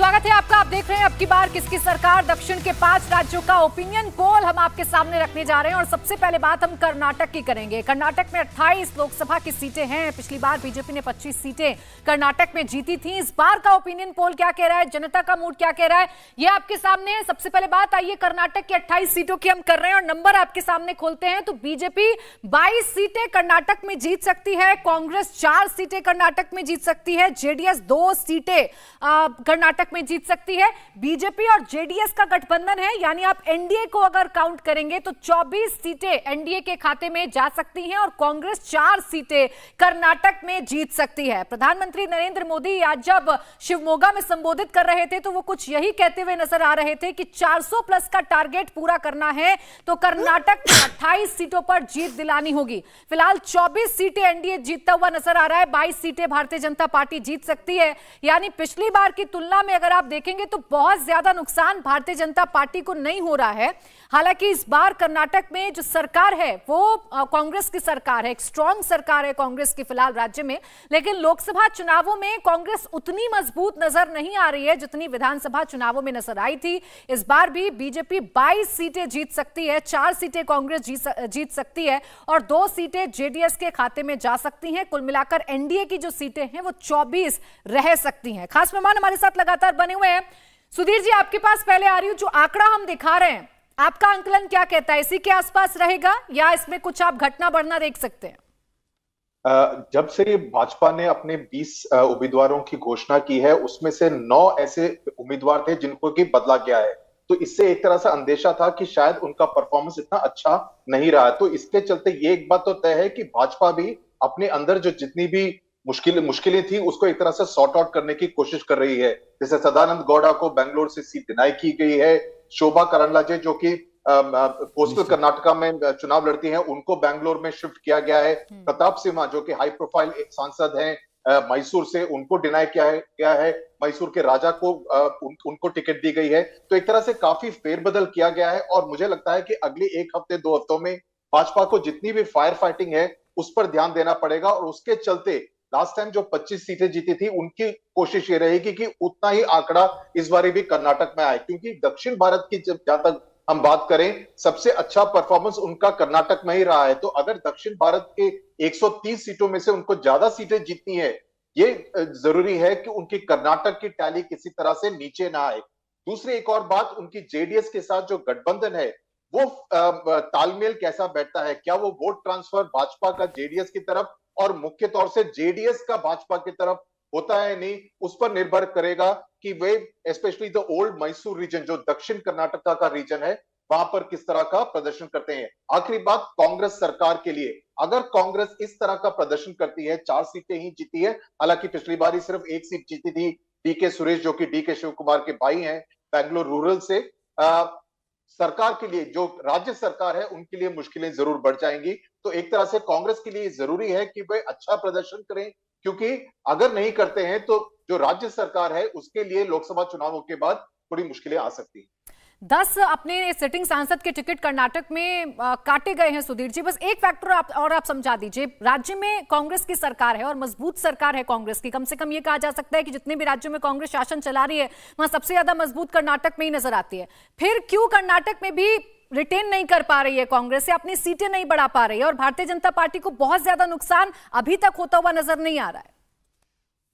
स्वागत है आपका। आप देख रहे हैं अब की बार किसकी सरकार, दक्षिण के 5 राज्यों का ओपिनियन पोल हम आपके सामने रखने जा रहे हैं। और सबसे पहले बात हम कर्नाटक की करेंगे। कर्नाटक में 28 लोकसभा की सीटें हैं। पिछली बार बीजेपी ने 25 सीटें कर्नाटक में जीती थी। इस बार का ओपिनियन पोल क्या कह रहा है, जनता का मूड क्या कह रहा है, ये आपके सामने है। सबसे पहले बात आइए कर्नाटक की 28 सीटों की हम कर रहे हैं और नंबर आपके सामने खोलते हैं। तो बीजेपी 22 सीटें कर्नाटक में जीत सकती है, कांग्रेस 4 सीटें कर्नाटक में जीत सकती है, जेडीएस 2 सीटें कर्नाटक में जीत सकती है। बीजेपी और जेडीएस का गठबंधन है, यानी आप एनडीए को अगर काउंट करेंगे तो 24 सीटें एनडीए के खाते में जा सकती हैं और कांग्रेस 4 सीटें कर्नाटक में जीत सकती है। प्रधानमंत्री नरेंद्र मोदी आज जब शिवमोगा में संबोधित कर रहे थे तो वो कुछ यही कहते हुए नजर आ रहे थे कि 400 प्लस का टारगेट पूरा करना है तो कर्नाटक में 28 सीटों पर जीत दिलानी होगी। फिलहाल 24 सीटें एनडीए जीतता हुआ नजर आ रहा है, 22 सीटें भारतीय जनता पार्टी जीत सकती है। यानी पिछली बार की तुलना में अगर आप देखेंगे तो बहुत ज्यादा नुकसान भारतीय जनता पार्टी को नहीं हो रहा है। हालांकि इस बार कर्नाटक में जो सरकार है वो कांग्रेस की सरकार है, एक स्ट्रांग सरकार है कांग्रेस की फिलहाल राज्य में। लेकिन लोकसभा चुनावों में कांग्रेस उतनी मजबूत नजर नहीं आ रही है जितनी विधानसभा चुनावों में नजर आई थी। इस बार भी बीजेपी 22 सीटें जीत सकती है, 4 सीटें कांग्रेस जीत सकती है और 2 सीटें जेडीएस के खाते में जा सकती हैं। कुल मिलाकर एनडीए की जो सीटें हैं वो 24 रह सकती हैं। खास मेहमान हमारे साथ लगातार बने हुए हैं। सुधीर जी, आपके पास पहले आ रही हूं। जो आंकड़ा हम दिखा रहे हैं, आपका आंकलन क्या कहता है, इसी के आसपास रहेगा या इसमें कुछ आप घटना बढ़ना देख सकते हैं? जब से भाजपा ने अपने 20 उम्मीदवारों की घोषणा की है उसमें से 9 ऐसे उम्मीदवार थे जिनको की बदला गया है। तो इससे एक तरह से अंदेशा था कि शायद उनका परफॉर्मेंस इतना अच्छा नहीं रहा। तो इसके चलते ये एक बात तो तय है कि भाजपा भी अपने अंदर जो जितनी भी मुश्किलें थी उसको एक तरह से सॉर्ट आउट करने की कोशिश कर रही है। जैसे सदानंद गौड़ा को बेंगलोर से सीट डिनाई की गई है, शोभा करंदलाजे जो कि कोस्टल कर्नाटका में चुनाव लड़ती हैं उनको बेंगलोर में शिफ्ट किया गया है। प्रताप सिम्हा जो कि हाई प्रोफाइल एक सांसद हैं मैसूर से, उनको डिनाई किया है। मैसूर के राजा को उनको टिकट दी गई है। तो एक तरह से काफी फेरबदल किया गया है और मुझे लगता है कि अगले 1 हफ्ते 2 हफ्तों में भाजपा को जितनी भी फायर फाइटिंग है उस पर ध्यान देना पड़ेगा। और उसके चलते लास्ट टाइम जो 25 सीटें जीती थी उनकी कोशिश ये रहेगी कि उतना ही आंकड़ा इस बार भी कर्नाटक में आए, क्योंकि दक्षिण भारत की जहां तक हम बात करें सबसे अच्छा परफॉर्मेंस उनका कर्नाटक में ही रहा है। तो अगर दक्षिण भारत के 130 सीटों में से उनको ज्यादा सीटें जीतनी है, ये जरूरी है कि उनकी कर्नाटक की टैली किसी तरह से नीचे ना आए। दूसरी एक और बात, उनकी जेडीएस के साथ जो गठबंधन है वो तालमेल कैसा बैठता है, क्या वो वोट ट्रांसफर भाजपा का जेडीएस की तरफ और मुख्य तौर से जेडीएस का भाजपा की तरफ होता है नहीं, उस पर निर्भर करेगा कि वे specially the old Mysore region जो दक्षिण कर्नाटका का रीजन है वहां पर किस तरह का प्रदर्शन करते हैं। आखिरी बात कांग्रेस सरकार के लिए, अगर कांग्रेस इस तरह का प्रदर्शन करती है, 4 सीटें ही जीती है, हालांकि पिछली बार ही सिर्फ 1 सीट जीती थी, डीके सुरेश जो कि डीके शिव कुमार के भाई हैं बैंगलोर रूरल से, सरकार के लिए जो राज्य सरकार है उनके लिए मुश्किलें जरूर बढ़ जाएंगी। तो एक तरह से कांग्रेस के लिए जरूरी है कि वे अच्छा प्रदर्शन करें, क्योंकि अगर नहीं करते हैं तो जो राज्य सरकार है उसके लिए लोकसभा चुनावों के बाद थोड़ी मुश्किलें आ सकती हैं। 10 अपने सिटिंग सांसद के टिकट कर्नाटक में काटे गए हैं। सुधीर जी, बस एक फैक्टर आप समझा दीजिए। राज्य में कांग्रेस की सरकार है और मजबूत सरकार है कांग्रेस की। कम से कम ये कहा जा सकता है कि जितने भी राज्यों में कांग्रेस शासन चला रही है वहां सबसे ज्यादा मजबूत कर्नाटक में ही नजर आती है। फिर क्यों कर्नाटक में भी रिटेन नहीं कर पा रही है कांग्रेस, या अपनी सीटें नहीं बढ़ा पा रही है और भारतीय जनता पार्टी को बहुत ज्यादा नुकसान अभी तक होता हुआ नजर नहीं आ रहा है?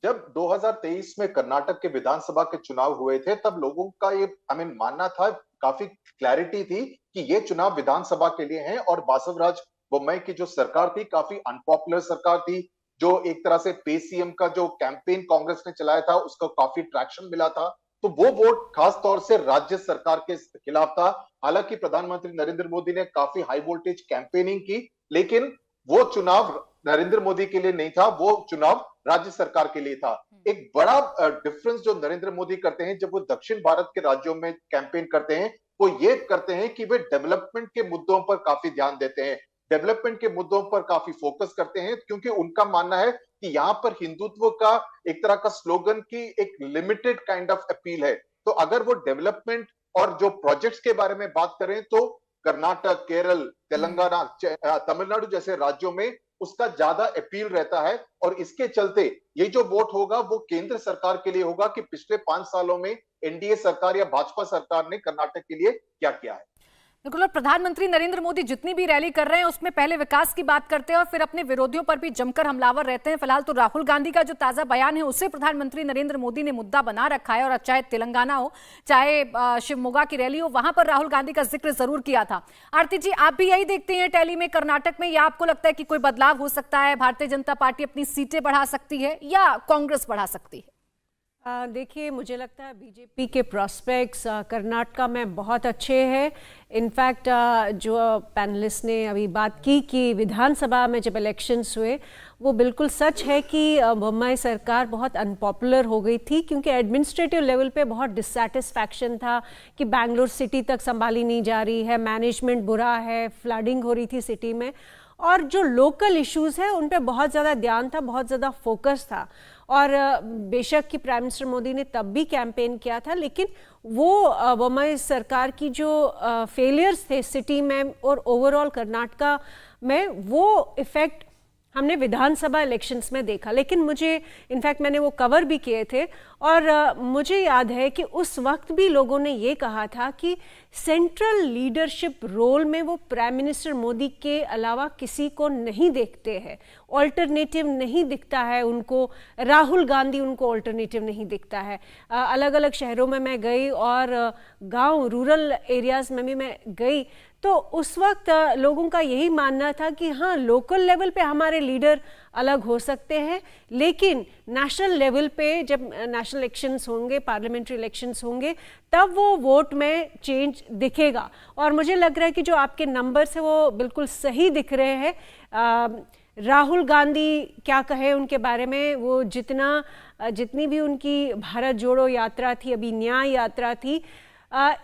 जब 2023 में कर्नाटक के विधानसभा के चुनाव हुए थे तब लोगों का ये मानना था, काफी क्लैरिटी थी कि ये चुनाव विधानसभा के लिए हैं और बासवराज बोम्मई की जो सरकार थी काफी अनपॉपुलर सरकार थी। जो एक तरह से पे सीएम का जो कैंपेन कांग्रेस ने चलाया था उसको काफी ट्रैक्शन मिला था। तो वो वोट खास तौर से राज्य सरकार के खिलाफ था। हालांकि प्रधानमंत्री नरेंद्र मोदी ने काफी हाई वोल्टेज कैंपेनिंग की, लेकिन वो चुनाव नरेंद्र मोदी के लिए नहीं था, वो चुनाव राज्य सरकार के लिए था। एक बड़ा डिफरेंस जो नरेंद्र मोदी करते हैं जब वो दक्षिण भारत के राज्यों में कैंपेन करते हैं, वो ये करते हैं कि वे डेवलपमेंट के मुद्दों पर काफी ध्यान देते हैं, डेवलपमेंट के मुद्दों पर काफी फोकस करते हैं, क्योंकि उनका मानना है कि यहाँ पर हिंदुत्व का एक तरह का स्लोगन की एक लिमिटेड काइंड ऑफ अपील है। तो अगर वो डेवलपमेंट और जो प्रोजेक्ट्स के बारे में बात करें तो कर्नाटक, केरल, तेलंगाना, तमिलनाडु जैसे राज्यों में उसका ज्यादा अपील रहता है। और इसके चलते ये जो वोट होगा वो केंद्र सरकार के लिए होगा कि पिछले 5 सालों में एनडीए सरकार या भाजपा सरकार ने कर्नाटक के लिए क्या किया है। बिल्कुल। और प्रधानमंत्री नरेंद्र मोदी जितनी भी रैली कर रहे हैं उसमें पहले विकास की बात करते हैं और फिर अपने विरोधियों पर भी जमकर हमलावर रहते हैं। फिलहाल तो राहुल गांधी का जो ताजा बयान है उसे प्रधानमंत्री नरेंद्र मोदी ने मुद्दा बना रखा है। और चाहे तेलंगाना हो, चाहे शिवमोगा की रैली हो, वहां पर राहुल गांधी का जिक्र जरूर किया था। आरती जी, आप भी यही देखते हैं टैली में कर्नाटक में, या आपको लगता है कि कोई बदलाव हो सकता है, भारतीय जनता पार्टी अपनी सीटें बढ़ा सकती है या कांग्रेस बढ़ा सकती है? देखिए, मुझे लगता है बीजेपी के प्रॉस्पेक्ट्स कर्नाटका में बहुत अच्छे हैं। इनफैक्ट जो पैनलिस्ट ने अभी बात की कि विधानसभा में जब इलेक्शंस हुए, वो बिल्कुल सच है कि बोम्मई सरकार बहुत अनपॉपुलर हो गई थी, क्योंकि एडमिनिस्ट्रेटिव लेवल पे बहुत डिससेटिस्फैक्शन था कि बैंगलोर सिटी तक संभाली नहीं जा रही है, मैनेजमेंट बुरा है, फ्लडिंग हो रही थी सिटी में, और जो लोकल इश्यूज है उन पे बहुत ज़्यादा ध्यान था, बहुत ज़्यादा फोकस था। और बेशक कि प्राइम मिनिस्टर मोदी ने तब भी कैंपेन किया था, लेकिन वो बोम्मई सरकार की जो फेलियर्स थे सिटी में और ओवरऑल कर्नाटका में, वो इफ़ेक्ट हमने विधानसभा इलेक्शंस में देखा। लेकिन मुझे इनफैक्ट मैंने वो कवर भी किए थे, और मुझे याद है कि उस वक्त भी लोगों ने ये कहा था कि सेंट्रल लीडरशिप रोल में वो प्राइम मिनिस्टर मोदी के अलावा किसी को नहीं देखते हैं, ऑल्टरनेटिव नहीं दिखता है उनको, राहुल गांधी उनको ऑल्टरनेटिव नहीं दिखता है। अलग अलग शहरों में मैं गई और गांव रूरल एरियाज़ में भी मैं गई, तो उस वक्त लोगों का यही मानना था कि हाँ, लोकल लेवल पे हमारे लीडर अलग हो सकते हैं, लेकिन नेशनल लेवल पे जब नेशनल इलेक्शंस होंगे, पार्लियामेंट्री इलेक्शंस होंगे, तब वो वोट में चेंज दिखेगा। और मुझे लग रहा है कि जो आपके नंबर्स हैं वो बिल्कुल सही दिख रहे हैं। राहुल गांधी क्या कहे उनके बारे में, वो जितनी भी उनकी भारत जोड़ो यात्रा थी, अभी न्याय यात्रा थी,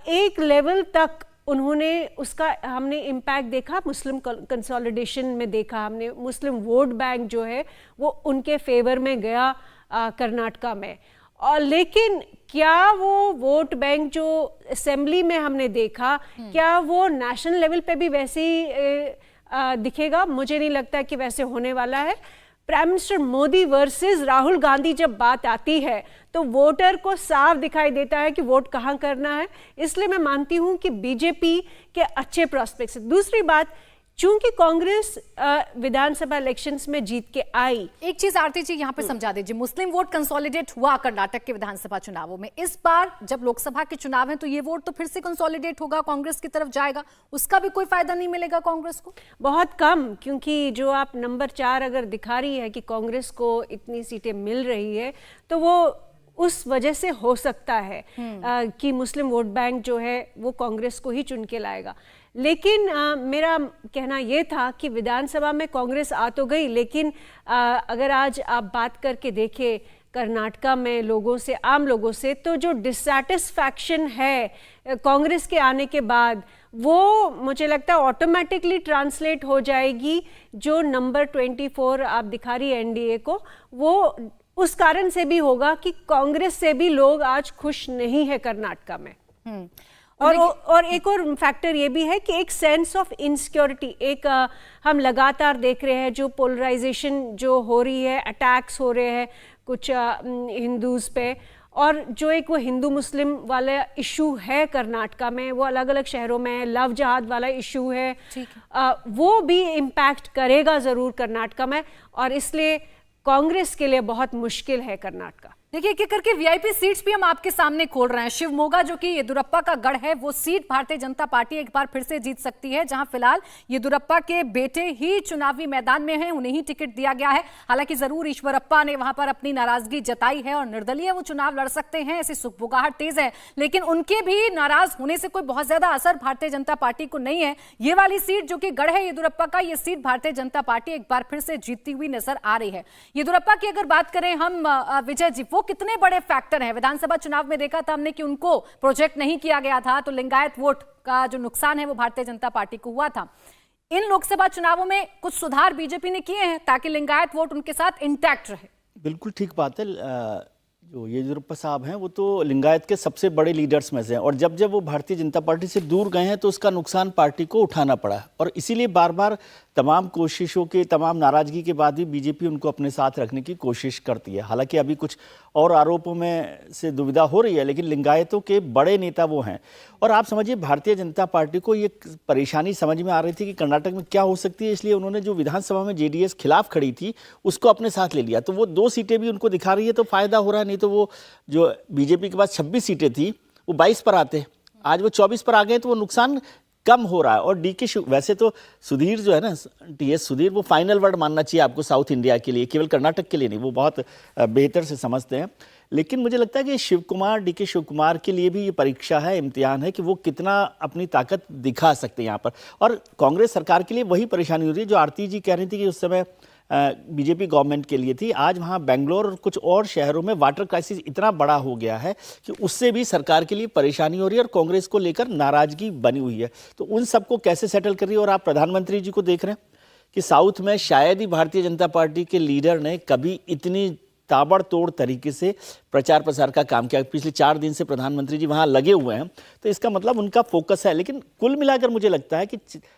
एक लेवल तक उन्होंने उसका हमने इम्पैक्ट देखा, मुस्लिम कंसोलिडेशन में देखा हमने, मुस्लिम वोट बैंक जो है वो उनके फेवर में गया कर्नाटका में। और लेकिन क्या वो वोट बैंक जो असेंबली में हमने देखा, क्या वो नेशनल लेवल पे भी वैसे ही दिखेगा? मुझे नहीं लगता कि वैसे होने वाला है। Prime minister Modi versus Rahul Gandhi जब बात आती है तो वोटर को साफ दिखाई देता है कि वोट कहां करना है। इसलिए मैं मानती हूं कि बीजेपी के अच्छे प्रोस्पेक्ट्स हैं। दूसरी बात, चूंकि कांग्रेस विधानसभा इलेक्शंस में जीत के आई, एक चीज आरती जी यहाँ पे समझा दीजिए, मुस्लिम वोट कंसोलिडेट हुआ कर्नाटक के विधानसभा चुनावों में, इस बार जब लोकसभा के चुनाव हैं तो ये वोट तो फिर से कंसोलिडेट होगा, कांग्रेस की तरफ जाएगा, उसका भी कोई फायदा नहीं मिलेगा कांग्रेस को? बहुत कम, क्योंकि जो आप नंबर 4 अगर दिखा रही है कि कांग्रेस को इतनी सीटें मिल रही है, तो वो उस वजह से हो सकता है कि मुस्लिम वोट बैंक जो है वो कांग्रेस को ही चुन के लाएगा। लेकिन मेरा कहना ये था कि विधानसभा में कांग्रेस आ तो गई, लेकिन अगर आज आप बात करके देखें कर्नाटका में लोगों से, आम लोगों से, तो जो डिससैटिस्फैक्शन है कांग्रेस के आने के बाद, वो मुझे लगता है ऑटोमेटिकली ट्रांसलेट हो जाएगी। जो नंबर 24 आप दिखा रही है एनडीए को, वो उस कारण से भी होगा कि कांग्रेस से भी लोग आज खुश नहीं है कर्नाटका में। और एक और फैक्टर ये भी है कि एक सेंस ऑफ इनसिक्योरिटी, एक हम लगातार देख रहे हैं जो पोलराइजेशन जो हो रही है, अटैक्स हो रहे हैं कुछ हिंदूज़ पे, और जो एक वो हिंदू मुस्लिम वाला इशू है कर्नाटका में, वो अलग अलग शहरों में है, लव जिहाद वाला इशू है, वो भी इम्पैक्ट करेगा ज़रूर कर्नाटका में, और इसलिए कांग्रेस के लिए बहुत मुश्किल है कर्नाटका। देखिए, एक एक करके वीआईपी सीट्स भी हम आपके सामने खोल रहे हैं। शिवमोगा जो कि येदुरप्पा का गढ़ है, वो सीट भारतीय जनता पार्टी एक बार फिर से जीत सकती है, जहां फिलहाल येदुरप्पा के बेटे ही चुनावी मैदान में हैं, उन्हें ही टिकट दिया गया है। हालांकि जरूर ईश्वरप्पा ने वहां पर अपनी नाराजगी जताई है और निर्दलीय वो चुनाव लड़ सकते हैं, ऐसी सुगबुगाहट तेज है, लेकिन उनके भी नाराज होने से कोई बहुत ज्यादा असर भारतीय जनता पार्टी को नहीं है। ये वाली सीट जो कि गढ़ है येदुरप्पा का, ये सीट भारतीय जनता पार्टी एक बार फिर से जीतती हुई नजर आ रही है। येदुरप्पा की अगर बात करें हम विजय जी, वो कितने बड़े फैक्टर हैं? विधानसभा चुनाव में देखा था हमने कि उनको प्रोजेक्ट नहीं किया गया था, तो लिंगायत वोट का जो नुकसान है वो भारतीय जनता पार्टी को हुआ था। इन लोकसभा चुनावों में कुछ सुधार बीजेपी ने किए हैं ताकि लिंगायत वोट उनके साथ इंटैक्ट रहे। बिल्कुल ठीक बात है। जो येदियुरप्पा साहब हैं वो तो लिंगायत के सबसे बड़े लीडर्स में से हैं और जब जब वो भारतीय जनता पार्टी से दूर गए हैं तो उसका नुकसान पार्टी को उठाना पड़ा और इसीलिए बार बार तमाम कोशिशों के तमाम नाराजगी के बाद भी बीजेपी उनको अपने साथ रखने की कोशिश करती है। हालांकि अभी कुछ और आरोपों में से दुविधा हो रही है, लेकिन लिंगायतों के बड़े नेता वो हैं। और आप समझिए भारतीय जनता पार्टी को ये परेशानी समझ में आ रही थी कि कर्नाटक में क्या हो सकती है, इसलिए उन्होंने जो विधानसभा में जेडीएस खिलाफ खड़ी थी उसको अपने साथ ले लिया। तो वो 2 सीटें भी उनको दिखा रही है तो फायदा हो रहा है, नहीं तो वो जो बीजेपी के पास 26 सीटें थी वो 22 पर आते, आज वो 24 पर आ गए तो वो नुकसान कम हो रहा है। और वैसे तो सुधीर जो है ना, टीएस सुधीर, वो फाइनल वर्ड मानना चाहिए आपको साउथ इंडिया के लिए, केवल कर्नाटक के लिए नहीं, वो बहुत बेहतर से समझते हैं। लेकिन मुझे लगता है कि डीके शिव कुमार के लिए भी ये परीक्षा है, इम्तिहान है कि वो कितना अपनी ताकत दिखा सकते हैं यहाँ पर। और कांग्रेस सरकार के लिए वही परेशानी हो रही है जो आरती जी कह रही थी कि उस समय बीजेपी गवर्नमेंट के लिए थी। आज वहाँ बेंगलोर और कुछ और शहरों में वाटर क्राइसिस इतना बड़ा हो गया है कि उससे भी सरकार के लिए परेशानी हो रही है और कांग्रेस को लेकर नाराजगी बनी हुई है। तो उन सबको कैसे सेटल कर रही है। और आप प्रधानमंत्री जी को देख रहे हैं कि साउथ में शायद ही भारतीय जनता पार्टी के लीडर ने कभी इतनी ताबड़तोड़ तरीके से प्रचार प्रसार का काम किया। पिछले 4 दिन से प्रधानमंत्री जी वहाँ लगे हुए हैं, तो इसका मतलब उनका फोकस है। लेकिन कुल मिलाकर मुझे लगता है कि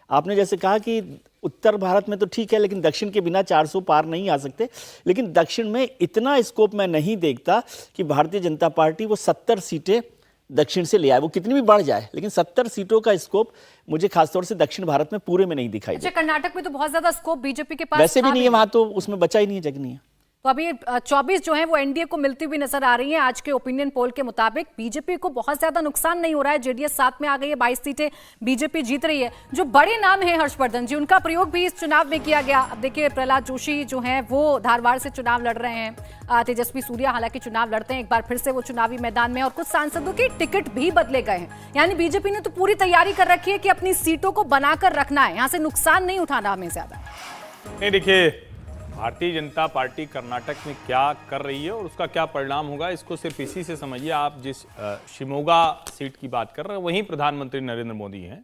आपने जैसे कहा कि उत्तर भारत में तो ठीक है, लेकिन दक्षिण के बिना 400 पार नहीं आ सकते। लेकिन दक्षिण में इतना स्कोप मैं नहीं देखता कि भारतीय जनता पार्टी वो 70 सीटें दक्षिण से ले आए। वो कितनी भी बढ़ जाए, लेकिन 70 सीटों का स्कोप मुझे खासतौर से दक्षिण भारत में पूरे में नहीं दिखाई देता। कर्नाटक में तो बहुत ज्यादा स्कोप बीजेपी के पास वैसे भी नहीं है, वहां तो उसमें बचा ही नहीं है, जगह नहीं है। तो अभी 24 जो है वो एनडीए को मिलती हुई नजर आ रही हैं। आज के ओपिनियन पोल के मुताबिक बीजेपी को बहुत ज्यादा नुकसान नहीं हो रहा है, जेडीएस साथ में आ गई है, 22 सीटें बीजेपी जीत रही है। जो बड़े नाम हैं हर्षवर्धन जी, उनका प्रयोग भी इस चुनाव में किया गया। अब देखिए प्रहलाद जोशी जो हैं वो धारवाड़ से चुनाव लड़ रहे हैं, तेजस्वी सूर्या हालांकि चुनाव लड़ते हैं एक बार फिर से वो चुनावी मैदान में, और कुछ सांसदों के टिकट भी बदले गए हैं। यानी बीजेपी ने तो पूरी तैयारी कर रखी है कि अपनी सीटों को बनाकर रखना है, यहाँ से नुकसान नहीं उठाना हमें ज्यादा। नहीं, देखिए भारतीय जनता पार्टी कर्नाटक में क्या कर रही है और उसका क्या परिणाम होगा, इसको सिर्फ इसी से समझिए। आप जिस शिमोगा सीट की बात कर रहे हैं वहीं प्रधानमंत्री नरेंद्र मोदी हैं।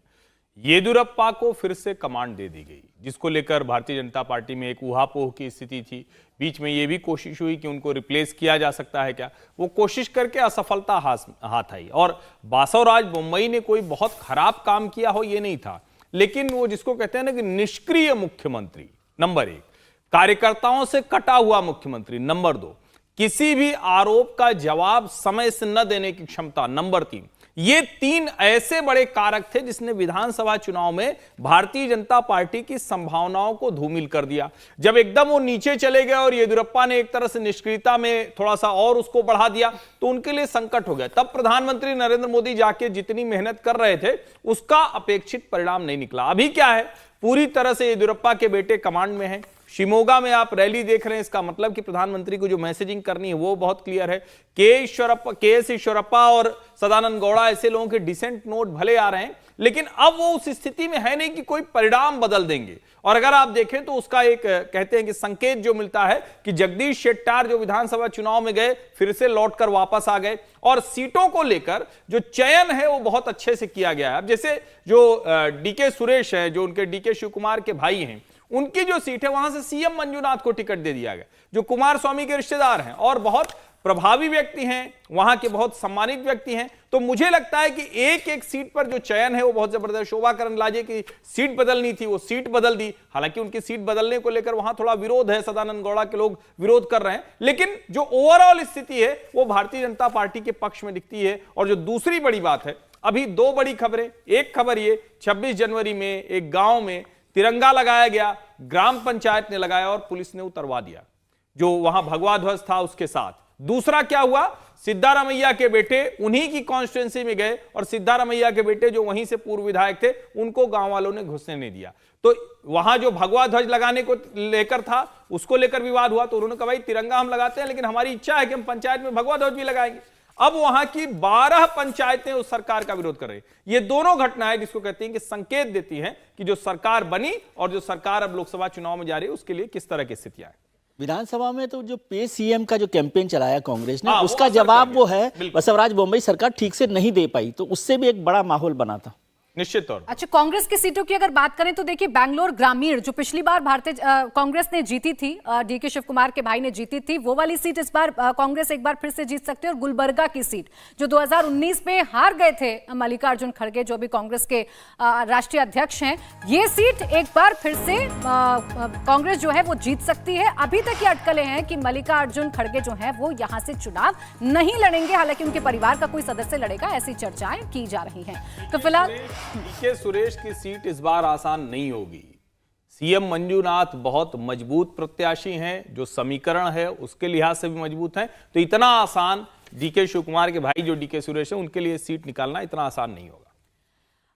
येदियुरप्पा को फिर से कमांड दे दी गई, जिसको लेकर भारतीय जनता पार्टी में एक ऊहापोह की स्थिति थी। बीच में ये भी कोशिश हुई कि उनको रिप्लेस किया जा सकता है क्या, वो कोशिश करके असफलता हाथ आई। और बासवराज बोम्मई ने कोई बहुत खराब काम किया हो ये नहीं था, लेकिन वो जिसको कहते हैं ना कि निष्क्रिय मुख्यमंत्री नंबर 1, कार्यकर्ताओं से कटा हुआ मुख्यमंत्री नंबर 2, किसी भी आरोप का जवाब समय से न देने की क्षमता नंबर 3, ये 3 ऐसे बड़े कारक थे जिसने विधानसभा चुनाव में भारतीय जनता पार्टी की संभावनाओं को धूमिल कर दिया। जब एकदम वो नीचे चले गए और येदियुरप्पा ने एक तरह से निष्क्रियता में थोड़ा सा और उसको बढ़ा दिया तो उनके लिए संकट हो गया। तब प्रधानमंत्री नरेंद्र मोदी जाके जितनी मेहनत कर रहे थे उसका अपेक्षित परिणाम नहीं निकला। अभी क्या है, पूरी तरह से येदियुरप्पा के बेटे कमांड में हैं। शिमोगा में आप रैली देख रहे हैं, इसका मतलब कि प्रधानमंत्री को जो मैसेजिंग करनी है वो बहुत क्लियर है। के एस ईश्वरप्पा और सदानंद गौड़ा ऐसे लोगों के डिसेंट नोट भले आ रहे हैं, लेकिन अब वो उस स्थिति में है नहीं कि कोई परिणाम बदल देंगे। और अगर आप देखें तो उसका एक कहते हैं कि संकेत जो मिलता है कि जगदीश शेट्टार जो विधानसभा चुनाव में गए फिर से लौटकर वापस आ गए, और सीटों को लेकर जो चयन है वो बहुत अच्छे से किया गया है। अब जैसे जो डीके सुरेश है, जो उनके डीके शिव कुमार के भाई हैं, उनकी जो सीट है वहां से सीएम मंजुनाथ को टिकट दे दिया गया, जो कुमार स्वामी के रिश्तेदार हैं और बहुत प्रभावी व्यक्ति हैं, वहां के बहुत सम्मानित व्यक्ति हैं। तो मुझे लगता है कि एक एक सीट पर जो चयन है वो बहुत जबरदस्त। शोभा करंदलाजे की सीट बदलनी थी, वो सीट बदल दी। हालांकि उनकी सीट बदलने को लेकर वहां थोड़ा विरोध है, सदानंद गौड़ा के लोग विरोध कर रहे हैं, लेकिन जो ओवरऑल स्थिति है वो भारतीय जनता पार्टी के पक्ष में दिखती है। और जो दूसरी बड़ी बात है, अभी 2 बड़ी खबरें। एक खबर ये, 26 जनवरी में एक गांव में तिरंगा लगाया गया, ग्राम पंचायत ने लगाया और पुलिस ने उतरवा दिया, जो वहां भगवा ध्वज था उसके साथ। दूसरा क्या हुआ, सिद्धारमैया के बेटे उन्हीं की कॉन्स्टिट्यूंसी में गए और सिद्धारमैया के बेटे जो वहीं से पूर्व विधायक थे उनको गांव वालों ने घुसने नहीं दिया। तो वहां जो भगवा ध्वज लगाने को लेकर था उसको लेकर विवाद हुआ, तो उन्होंने कहा भाई तिरंगा हम लगाते हैं लेकिन हमारी इच्छा है कि हम पंचायत में भगवा ध्वज भी लगाएंगे। अब वहां की 12 पंचायतें उस सरकार का विरोध कर रही है। ये दोनों घटनाएं जिसको कहते हैं कि संकेत देती हैं कि जो सरकार बनी और जो सरकार अब लोकसभा चुनाव में जा रही है उसके लिए किस तरह की स्थितियां हैं। विधानसभा में तो जो पे सीएम का जो कैंपेन चलाया कांग्रेस ने, उसका जवाब वो है बसवराज बोम्मई सरकार ठीक से नहीं दे पाई, तो उससे भी एक बड़ा माहौल बना था। निश्चित तौर पर। अच्छा, कांग्रेस की सीटों की अगर बात करें तो देखिए, बैंगलोर ग्रामीण जो पिछली बार भारतीय कांग्रेस ने जीती थी, डीके शिव कुमार के भाई ने जीती थी, वो वाली सीट इस बार कांग्रेस एक बार फिर से जीत सकती है। और गुलबर्गा की सीट जो 2019 में हार गए थे मल्लिकार्जुन खड़गे, जो अभी कांग्रेस के राष्ट्रीय अध्यक्ष हैं, ये सीट एक बार फिर से कांग्रेस जो है वो जीत सकती है। अभी तक ये अटकलें हैं कि मल्लिकार्जुन खड़गे जो है वो यहां से चुनाव नहीं लड़ेंगे, हालांकि उनके परिवार का कोई सदस्य लड़ेगा, ऐसी चर्चाएं की जा रही हैं। तो फिलहाल डीके सुरेश की सीट इस बार आसान नहीं होगी। सीएम मंजूनाथ बहुत मजबूत प्रत्याशी हैं, जो समीकरण है उसके लिहाज से भी मजबूत हैं, तो इतना आसान डीके शिव कुमार के भाई जो डीके सुरेश है उनके लिए सीट निकालना इतना आसान नहीं होगा।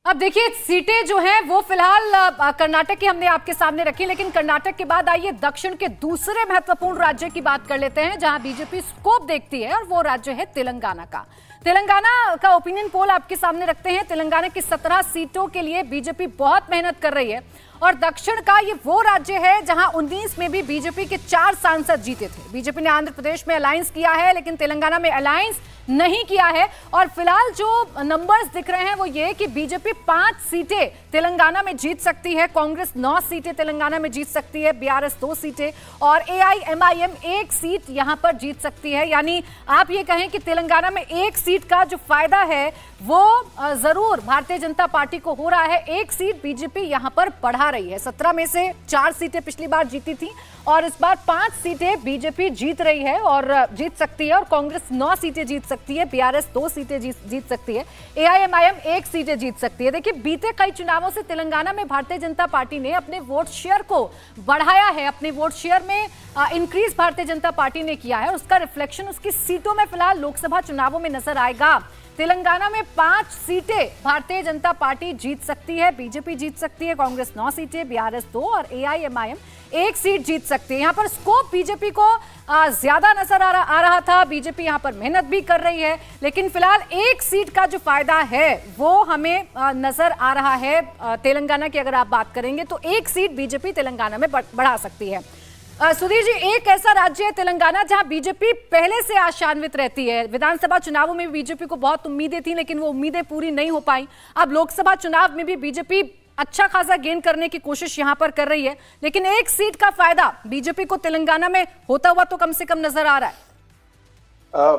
अब देखिए, सीटें जो हैं वो फिलहाल कर्नाटक की हमने आपके सामने रखी, लेकिन कर्नाटक के बाद आइए दक्षिण के दूसरे महत्वपूर्ण राज्य की बात कर लेते हैं जहां बीजेपी स्कोप देखती है, और वो राज्य है तेलंगाना का। तेलंगाना का ओपिनियन पोल आपके सामने रखते हैं। तेलंगाना की 17 सीटों के लिए बीजेपी बहुत मेहनत कर रही है, और दक्षिण का ये वो राज्य है जहां 19 में भी बीजेपी के 4 सांसद जीते थे। बीजेपी ने आंध्र प्रदेश में अलायंस किया है, लेकिन तेलंगाना में अलायंस नहीं किया है। और फिलहाल जो नंबर्स दिख रहे हैं वो ये कि बीजेपी 5 सीटें तेलंगाना में जीत सकती है, कांग्रेस 9 सीटें तेलंगाना में जीत सकती है, बीआरएस 2 सीटें और एआईएमआईएम 1 सीट यहां पर जीत सकती है। यानी आप ये कहें कि तेलंगाना में 1 सीट का जो फायदा है वो जरूर भारतीय जनता पार्टी को हो रहा है। 1 सीट बीजेपी यहां पर बढ़ा रही है। 17 में से 4 सीटें पिछली बार जीती थी और इस बार 5 सीटें बीजेपी जीत रही है और जीत सकती है, और कांग्रेस 9 सीटें जीत सकती है, बीआरएस 2 सीटें जीत सकती है, एआईएमआईएम 1 सीटें जीत सकती है। देखिए, बीते कई चुनावों से तेलंगाना में भारतीय जनता पार्टी ने अपने वोट शेयर को बढ़ाया है, अपने वोट शेयर में इंक्रीज भारतीय जनता पार्टी ने किया है। उसका रिफ्लेक्शन उसकी सीटों में फिलहाल लोकसभा चुनावों में नजर आएगा। तेलंगाना में 5 सीटें भारतीय जनता पार्टी जीत सकती है, बीजेपी जीत सकती है, कांग्रेस 9 सीटें, बीआरएस 2 और एआईएमआईएम 1 सीट जीत सकती है। यहाँ पर स्कोप बीजेपी को ज्यादा नजर आ रहा था। बीजेपी यहाँ पर मेहनत भी कर रही है, लेकिन फिलहाल 1 सीट का जो फायदा है वो हमें नजर आ रहा है। तेलंगाना की अगर आप बात करेंगे तो 1 सीट बीजेपी तेलंगाना में बढ़ा सकती है। सुधीर जी, एक ऐसा राज्य है तेलंगाना जहां बीजेपी पहले से आशान्वित रहती है। विधानसभा चुनावों में बीजेपी को बहुत उम्मीदें थी, लेकिन वो उम्मीदें पूरी नहीं हो पाई। अब लोकसभा चुनाव में भी बीजेपी अच्छा खासा गेन करने की कोशिश यहां पर कर रही है, लेकिन 1 सीट का फायदा बीजेपी को तेलंगाना में होता हुआ तो कम से कम नजर आ रहा है।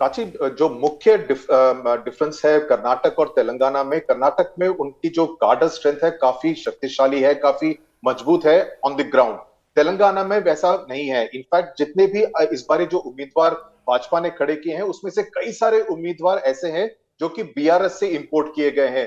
प्राची, जो मुख्य डिफरेंस है कर्नाटक और तेलंगाना में, कर्नाटक में उनकी जो कार्डर स्ट्रेंथ है काफी शक्तिशाली है, काफी मजबूत है ऑन द ग्राउंड। तेलंगाना में वैसा नहीं है। इनफैक्ट जितने भी इस बार जो उम्मीदवार भाजपा ने खड़े किए हैं उसमें से कई सारे उम्मीदवार ऐसे हैं जो कि बीआरएस से इंपोर्ट किए गए हैं।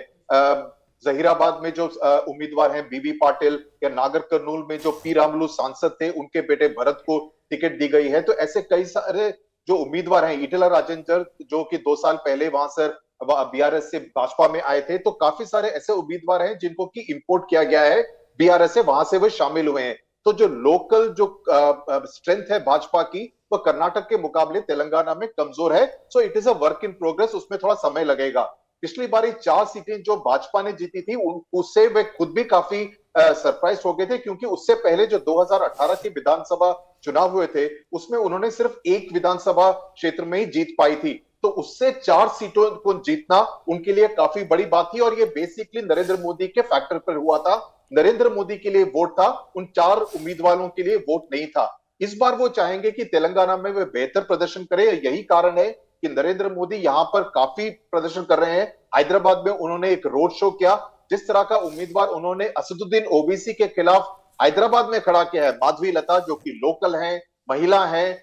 जहीराबाद में जो उम्मीदवार हैं बीबी पाटिल, या नागर कर्नूल में जो पी रामलू सांसद थे उनके बेटे भरत को टिकट दी गई है। तो ऐसे कई सारे जो उम्मीदवार हैं, ईटेला राजेंद्र जो कि 2 साल पहले वहां से बीआरएस से भाजपा में आए थे, तो काफी सारे ऐसे उम्मीदवार हैं जिनको की इंपोर्ट किया गया है बीआरएस से, वहां से वो शामिल हुए हैं। तो जो लोकल जो स्ट्रेंथ है भाजपा की वो कर्नाटक के मुकाबले तेलंगाना में कमजोर है। So it is a work in progress, उसमें थोड़ा समय लगेगा। पिछली बार 4 सीटें जो भाजपा ने जीती थी उससे वे खुद भी काफी सरप्राइज हो गए थे, क्योंकि उससे पहले जो 2018 के विधानसभा चुनाव हुए थे उसमें उन्होंने सिर्फ 1 विधानसभा क्षेत्र में ही जीत पाई थी। तो उससे 4 सीटों को जीतना उनके लिए काफी बड़ी बात थी, और ये बेसिकली नरेंद्र मोदी के फैक्टर पर हुआ था। नरेंद्र मोदी के लिए वोट था, उन 4 उम्मीदवारों के लिए वोट नहीं था। इस बार वो चाहेंगे कि तेलंगाना में वे बेहतर प्रदर्शन करें। यही कारण है कि नरेंद्र मोदी यहां पर काफी प्रदर्शन कर रहे हैं। हैदराबाद में उन्होंने एक रोड शो किया। जिस तरह का उम्मीदवार उन्होंने असदुद्दीन ओवैसी के खिलाफ हैदराबाद में खड़ा किया है, माधवी लता जो कि लोकल हैं, महिला हैं,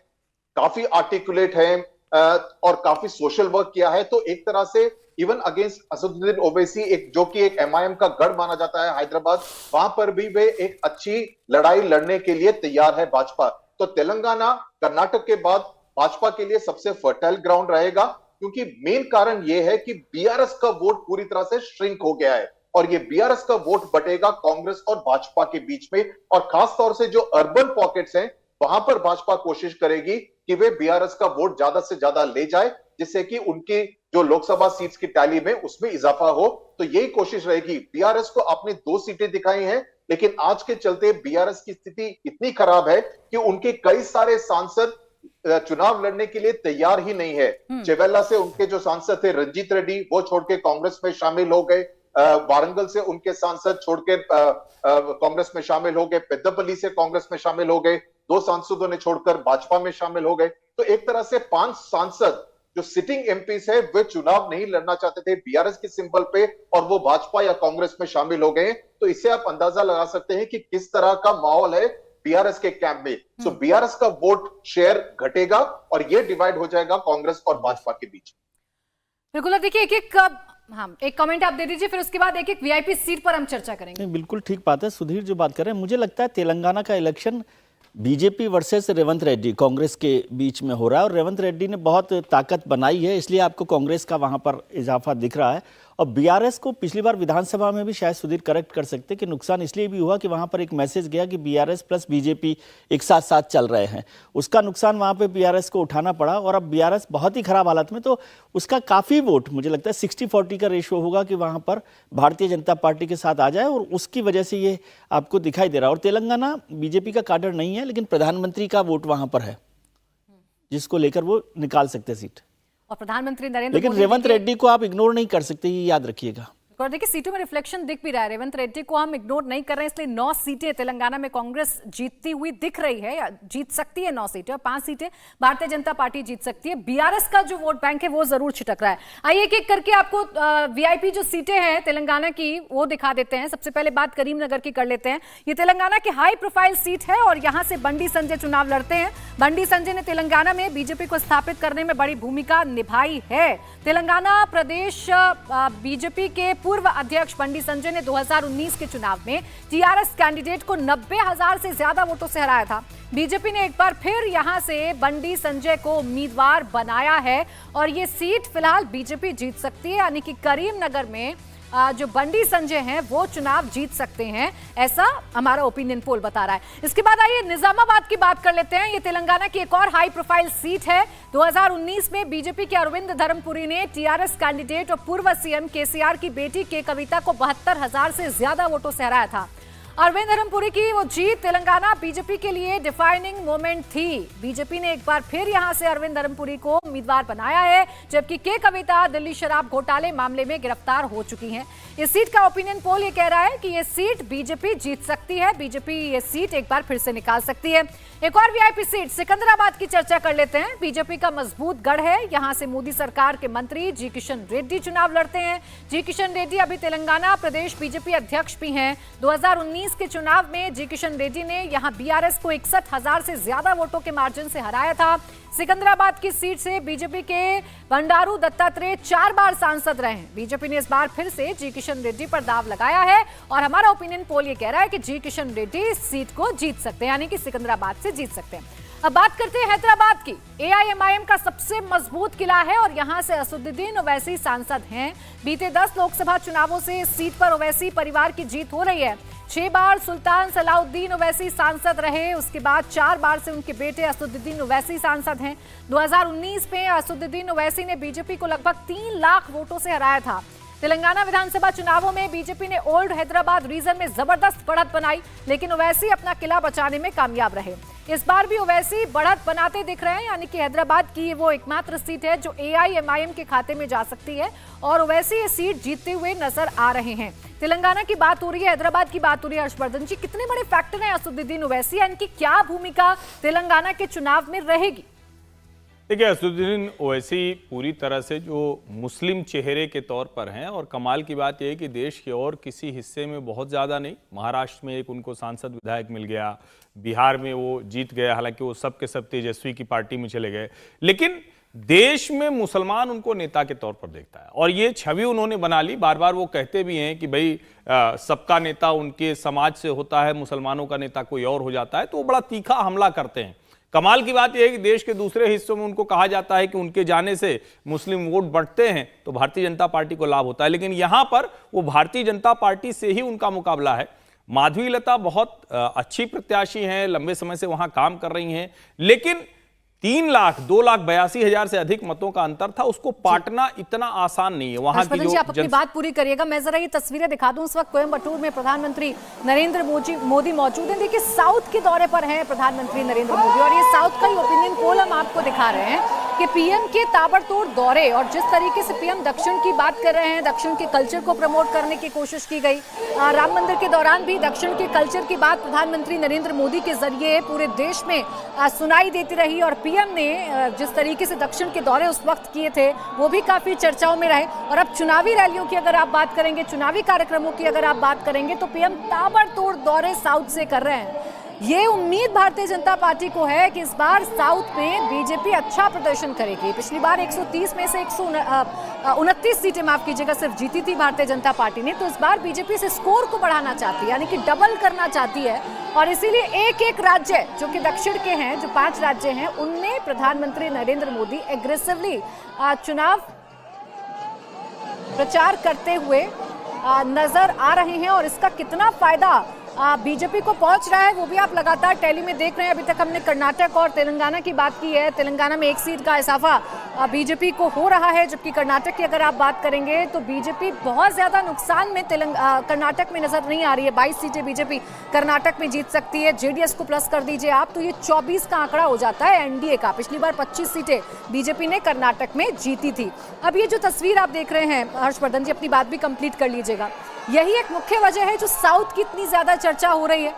काफी आर्टिकुलेट हैं और काफी सोशल वर्क किया है, तो एक तरह से इवन अगेंस्ट असदुद्दीन ओवैसी, एक जो कि एक एमआईएम का गढ़ माना जाता है हैदराबाद, वहां पर भी वे एक अच्छी लड़ाई लड़ने के लिए तैयार है भाजपा। तो तेलंगाना कर्नाटक के बाद भाजपा के लिए सबसे फर्टाइल ग्राउंड रहेगा, क्योंकि मेन कारण यह है कि बीआरएस का वोट पूरी तरह से श्रिंक हो गया है, और ये बीआरएस का वोट बटेगा कांग्रेस और भाजपा के बीच में। और खास तौर से जो अर्बन पॉकेट्स हैं वहां पर भाजपा कोशिश करेगी कि वे बीआरएस का वोट ज्यादा से ज्यादा ले जाए, जिससे कि उनकी जो लोकसभा सीट्स की टैली में उसमें इजाफा हो। तो यही कोशिश रहेगी। बीआरएस को आपने 2 सीटें दिखाई हैं, लेकिन आज के चलते बीआरएस की स्थिति इतनी खराब है कि उनके कई सारे सांसद चुनाव लड़ने के लिए तैयार ही नहीं है। चेवेल्ला से उनके जो सांसद थे रंजीत रेड्डी, वो छोड़ के कांग्रेस में शामिल हो गए। वारंगल से उनके सांसद छोड़ के कांग्रेस में शामिल हो गए, पेद्दपल्ली से कांग्रेस में शामिल हो गए, 2 सांसदों ने छोड़कर भाजपा में शामिल हो गए। तो एक तरह से 5 सांसद जो सिटिंग एमपीज है वे चुनाव नहीं लड़ना चाहते थे बीआरएस के सिंबल पे, और वो भाजपा या कांग्रेस में शामिल हो गए। तो इससे आप अंदाजा लगा सकते हैं कि किस तरह का माहौल है बीआरएस के कैंप में। सो बीआरएस का वोट शेयर घटेगा और ये डिवाइड हो जाएगा कांग्रेस और भाजपा के बीच। बिल्कुल, देखिए एक कमेंट आप दे दीजिए, फिर उसके बाद एक वीआईपी सीट पर हम चर्चा करेंगे। बिल्कुल ठीक बात है, सुधीर जो बात कर रहे हैं, मुझे लगता है तेलंगाना का election BJP versus Revanth Reddy Congress के बीच में हो रहा है, और रेवंत रेड्डी ने बहुत ताकत बनाई है, इसलिए आपको कांग्रेस का वहां पर इजाफा दिख रहा है। और बीआरएस को पिछली बार विधानसभा में भी शायद सुधीर करेक्ट कर सकते कि नुकसान इसलिए भी हुआ कि वहां पर एक मैसेज गया कि बीआरएस प्लस बीजेपी एक साथ साथ चल रहे हैं, उसका नुकसान वहां पे बीआरएस को उठाना पड़ा। और अब बीआरएस बहुत ही खराब हालत में, तो उसका काफ़ी वोट मुझे लगता है 60-40 का रेशियो होगा कि वहां पर भारतीय जनता पार्टी के साथ आ जाए, और उसकी वजह से ये आपको दिखाई दे रहा है। और तेलंगाना बीजेपी का काडर नहीं है, लेकिन प्रधानमंत्री का वोट वहां पर है जिसको लेकर वो निकाल सकते सीट। और प्रधानमंत्री नरेंद्र लेकिन मोदी रेवंत रेड्डी को आप इग्नोर नहीं कर सकते, ये याद रखिएगा। और देखिए सीटों में रिफ्लेक्शन दिख भी रहा है, रेवंत रेड्डी को हम इग्नोर नहीं कर रहे हैं, इसलिए 9 सीटें तेलंगाना में कांग्रेस जीतती हुई दिख रही है, या जीत सकती है 9 सीटें, और 5 सीटें भारतीय जनता पार्टी जीत सकती है। बीआरएस का जो वोट बैंक है वो जरूर छिटक रहा है। आइए एक एक करके आपको वीआईपी जो सीटें हैं तेलंगाना की वो दिखा देते हैं। सबसे पहले बात करीमनगर की कर लेते हैं। ये तेलंगाना की हाई प्रोफाइल सीट है और यहां से बंडी संजय चुनाव लड़ते हैं। बंडी संजय ने तेलंगाना में बीजेपी को स्थापित करने में बड़ी भूमिका निभाई है। तेलंगाना प्रदेश बीजेपी के पूर्व अध्यक्ष बंडी संजय ने 2019 के चुनाव में टीआरएस कैंडिडेट को 90,000 से ज्यादा वोटों से हराया था। बीजेपी ने एक बार फिर यहां से बंडी संजय को उम्मीदवार बनाया है और ये सीट फिलहाल बीजेपी जीत सकती है, यानी कि करीमनगर में जो बंडी संजय हैं वो चुनाव जीत सकते हैं, ऐसा हमारा ओपिनियन पोल बता रहा है। इसके बाद आइए निजामाबाद की बात कर लेते हैं। ये तेलंगाना की एक और हाई प्रोफाइल सीट है। 2019 में बीजेपी के अरविंद धर्मपुरी ने टीआरएस कैंडिडेट और पूर्व सीएम केसीआर की बेटी के कविता को 72,000 से ज्यादा वोटों से हराया था। अरविंद धर्मपुरी की वो जीत तेलंगाना बीजेपी के लिए डिफाइनिंग मोमेंट थी। बीजेपी ने एक बार फिर यहां से अरविंद धर्मपुरी को उम्मीदवार बनाया है, जबकि के कविता दिल्ली शराब घोटाले मामले में गिरफ्तार हो चुकी हैं। इस सीट का ओपिनियन पोल ये कह रहा है कि ये सीट बीजेपी जीत सकती है, बीजेपी ये सीट एक बार फिर से निकाल सकती है। एक और वीआईपी सीट सिकंदराबाद की चर्चा कर लेते हैं। बीजेपी का मजबूत गढ़ है, यहां से मोदी सरकार के मंत्री जी किशन रेड्डी चुनाव लड़ते हैं। जी किशन रेड्डी अभी तेलंगाना प्रदेश बीजेपी अध्यक्ष भी हैं। 2019 के चुनाव में जी किशन रेड्डी ने यहां बीआरएस को 61,000 से ज्यादा वोटों के मार्जिन से हराया था। सिकंदराबाद की सीट से बीजेपी के बंडारू दत्तात्रेय 4 बार सांसद रहे हैं। बीजेपी ने इस बार फिर से जी किशन रेड्डी पर दाव लगाया है और हमारा ओपिनियन पोल ये कह रहा है कि जी किशन रेड्डी इस सीट को जीत सकते हैं, यानी कि सिकंदराबाद से जीत सकते हैं। अब बात करते हैं हैदराबाद की। एआईएमआईएम का सबसे मजबूत किला है और यहां से असदुद्दीन ओवैसी सांसद हैं। बीते 10 लोकसभा चुनावों से इस सीट पर ओवैसी परिवार की जीत हो रही है। 6 बार सुल्तान सलाउद्दीन ओवैसी सांसद रहे, उसके बाद 4 बार से उनके बेटे असदुद्दीन ओवैसी सांसद हैं। 2019 में असदुद्दीन ओवैसी ने बीजेपी को लगभग 3 लाख वोटों से हराया था। तेलंगाना विधानसभा चुनावों में बीजेपी ने ओल्ड हैदराबाद रीजन में जबरदस्त बढ़त बनाई, लेकिन ओवैसी अपना किला बचाने में कामयाब रहे। इस बार भी ओवैसी बढ़त बनाते दिख रहे हैं, यानी कि हैदराबाद की वो एकमात्र सीट है जो एआईएमआईएम के खाते में जा सकती है और ओवैसी ये सीट जीतते हुए नजर आ रहे हैं। तेलंगाना की बात हो रही है, हैदराबाद की बात हो रही है। हर्षवर्धन जी, कितने बड़े फैक्टर हैं असदुद्दीन ओवैसी, यानी कि क्या भूमिका तेलंगाना के चुनाव में रहेगी? देखिए, असदुद्दीन ओवैसी पूरी तरह से जो मुस्लिम चेहरे के तौर पर हैं, और कमाल की बात यह है कि देश के और किसी हिस्से में बहुत ज़्यादा नहीं। महाराष्ट्र में एक उनको सांसद विधायक मिल गया, बिहार में वो जीत गया, हालांकि वो सब के सब तेजस्वी की पार्टी में चले गए, लेकिन देश में मुसलमान उनको नेता के तौर पर देखता है और ये छवि उन्होंने बना ली। बार बार वो कहते भी हैं कि भाई सबका नेता उनके समाज से होता है, मुसलमानों का नेता कोई और हो जाता है, तो वो बड़ा तीखा हमला करते हैं। कमाल की बात यह है कि देश के दूसरे हिस्सों में उनको कहा जाता है कि उनके जाने से मुस्लिम वोट बढ़ते हैं तो भारतीय जनता पार्टी को लाभ होता है, लेकिन यहां पर वो भारतीय जनता पार्टी से ही उनका मुकाबला है। माधवी लता बहुत अच्छी प्रत्याशी हैं, लंबे समय से वहां काम कर रही हैं, लेकिन 2,82,82,000 से अधिक मतों का अंतर था, उसको पाटना इतना आसान नहीं है। वहां की जो आप अपनी बात पूरी करिएगा, मैं जरा ये तस्वीरें दिखा दूं। उस वक्त कोयम्बटूर में प्रधानमंत्री नरेंद्र मोदी मौजूद हैं। देखिए, साउथ के दौरे पर हैं प्रधानमंत्री नरेंद्र मोदी और ये साउथ का ही ओपिनियन पोल हम आपको दिखा रहे हैं। कि पीएम के ताबड़तोड़ दौरे और जिस तरीके से पीएम दक्षिण की बात कर रहे हैं, दक्षिण के कल्चर को प्रमोट करने की कोशिश की गई। राम मंदिर के दौरान भी दक्षिण के कल्चर की बात प्रधानमंत्री नरेंद्र मोदी के जरिए पूरे देश में सुनाई देती रही और पीएम ने जिस तरीके से दक्षिण के दौरे उस वक्त किए थे वो भी काफी चर्चाओं में रहे। और अब चुनावी रैलियों की अगर आप बात करेंगे, चुनावी कार्यक्रमों की अगर आप बात करेंगे तो पीएम ताबड़तोड़ दौरे साउथ से कर रहे हैं। ये उम्मीद भारतीय जनता पार्टी को है कि इस बार साउथ में बीजेपी अच्छा प्रदर्शन करेगी। पिछली बार 130 में से 129 सीटें, माफ कीजिएगा, सिर्फ जीती थी भारतीय जनता पार्टी ने। तो इस बार बीजेपी से स्कोर को बढ़ाना चाहती है, यानी कि डबल करना चाहती है। और इसीलिए एक एक राज्य जो कि दक्षिण के हैं, जो 5 राज्य हैं, उनमें प्रधानमंत्री नरेंद्र मोदी एग्रेसिवली चुनाव प्रचार करते हुए नजर आ रहे हैं। और इसका कितना फायदा बीजेपी को पहुंच रहा है वो भी आप लगातार टैली में देख रहे हैं। अभी तक हमने कर्नाटक और तेलंगाना की बात की है। तेलंगाना में 1 सीट का इजाफा बीजेपी को हो रहा है, जबकि कर्नाटक की अगर आप बात करेंगे तो बीजेपी बहुत ज्यादा नुकसान में कर्नाटक में नजर नहीं आ रही है। 22 सीटें बीजेपी कर्नाटक में जीत सकती है। जेडीएस को प्लस कर दीजिए आप तो ये 24 का आंकड़ा हो जाता है एनडीए का। पिछली बार 25 सीटें बीजेपी ने कर्नाटक में जीती थी। अब ये जो तस्वीर आप देख रहे हैं, हर्षवर्धन जी अपनी बात भी कंप्लीट कर लीजिएगा, यही एक मुख्य वजह है जो साउथ की इतनी ज्यादा चर्चा हो रही है।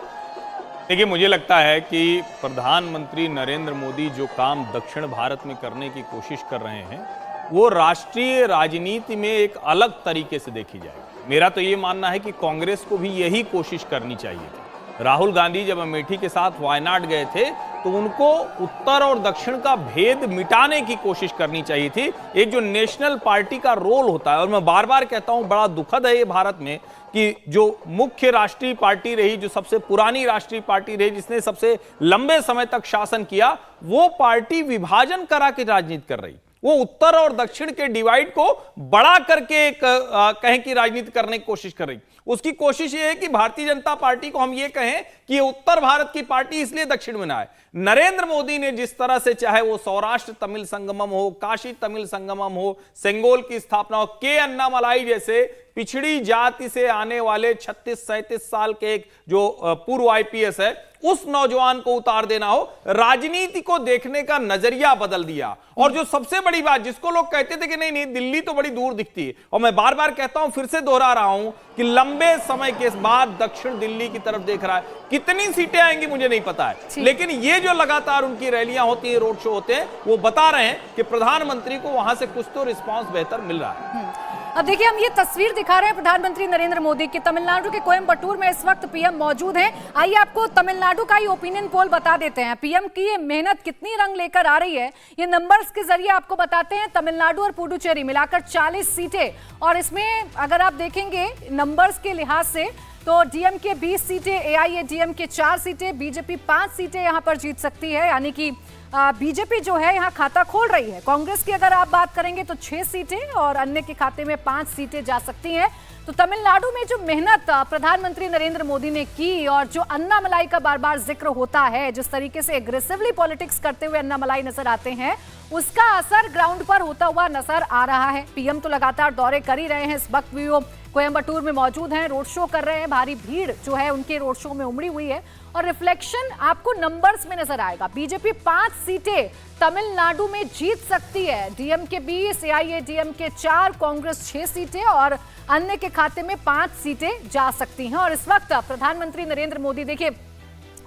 देखिए, मुझे लगता है कि प्रधानमंत्री नरेंद्र मोदी जो काम दक्षिण भारत में करने की कोशिश कर रहे हैं वो राष्ट्रीय राजनीति में एक अलग तरीके से देखी जाएगी। मेरा तो ये मानना है कि कांग्रेस को भी यही कोशिश करनी चाहिए थी। राहुल गांधी जब अमेठी के साथ वायनाड गए थे तो उनको उत्तर और दक्षिण का भेद मिटाने की कोशिश करनी चाहिए थी। एक जो नेशनल पार्टी का रोल होता है, और मैं बार बार कहता हूं बड़ा दुखद है ये भारत में कि जो मुख्य राष्ट्रीय पार्टी रही, जो सबसे पुरानी राष्ट्रीय पार्टी रही, जिसने सबसे लंबे समय तक शासन किया, वो पार्टी विभाजन करा के राजनीति कर रही। वो उत्तर और दक्षिण के डिवाइड को बड़ा करके एक कहें कि राजनीति करने की कोशिश कर रही। उसकी कोशिश ये है कि भारतीय जनता पार्टी को हम ये कहें कि ये उत्तर भारत की पार्टी इसलिए दक्षिण में ना आए। नरेंद्र मोदी ने जिस तरह से, चाहे वो सौराष्ट्र तमिल संगमम हो, काशी तमिल संगमम हो, सेंगोल की स्थापना हो, के अन्नामलाई जैसे पिछड़ी जाति से आने वाले 36-37 साल के एक जो पूर्व आईपीएस है उस नौजवान को उतार देना हो, राजनीति को देखने का नजरिया बदल दिया। और जो सबसे बड़ी बात, जिसको लोग कहते थे कि नहीं नहीं दिल्ली तो बड़ी दूर दिखती है, और मैं बार बार कहता हूं, फिर से दोहरा रहा हूं कि लंबे समय के बाद दक्षिण दिल्ली की तरफ देख रहा है। कितनी सीटें आएंगी मुझे नहीं पता है, लेकिन ये जो लगातार उनकी रैलियां होती है, रोड शो होते हैं, वो बता रहे हैं कि प्रधानमंत्री को वहां से कुछ तो रिस्पॉन्स बेहतर मिल रहा है। अब देखिए, हम ये तस्वीर दिखा रहे हैं प्रधानमंत्री नरेंद्र मोदी की। तमिलनाडु के कोयम्बटूर में इस वक्त पीएम मौजूद हैं। आइए आपको तमिलनाडु का ही ओपिनियन पोल बता देते हैं। पीएम की ये मेहनत कितनी रंग लेकर आ रही है, ये नंबर्स के जरिए आपको बताते हैं। तमिलनाडु और पुडुचेरी मिलाकर 40 सीटें, और इसमें अगर आप देखेंगे नंबर्स के लिहाज से तो डीएमके 20 सीटें, एआईएडीएमके 4 सीटें, बीजेपी 5 सीटें यहां पर जीत सकती है। यानी कि बीजेपी जो है यहाँ खाता खोल रही है। कांग्रेस की अगर आप बात करेंगे तो 6 सीटें और अन्य के खाते में 5 सीटें जा सकती हैं। तो तमिलनाडु में जो मेहनत प्रधानमंत्री नरेंद्र मोदी ने की और जो अन्नामलाई का बार बार जिक्र होता है, जिस तरीके से एग्रेसिवली पॉलिटिक्स करते हुए अन्नामलाई नजर आते हैं, उसका असर ग्राउंड पर होता हुआ नजर आ रहा है। पीएम तो लगातार दौरे कर ही रहे हैं। इस वक्त भी वो कोयम्बटूर में मौजूद हैं, रोड शो कर रहे हैं। भारी भीड़ जो है उनके रोड शो में उमड़ी हुई है और रिफ्लेक्शन आपको नंबर्स में नजर आएगा। बीजेपी 5 सीटें तमिलनाडु में जीत सकती है, डीएमके 20, एआईएडीएमके 4, कांग्रेस 6 सीटें और अन्य के खाते में 5 सीटें जा सकती हैं। और इस वक्त प्रधानमंत्री नरेंद्र मोदी देखिए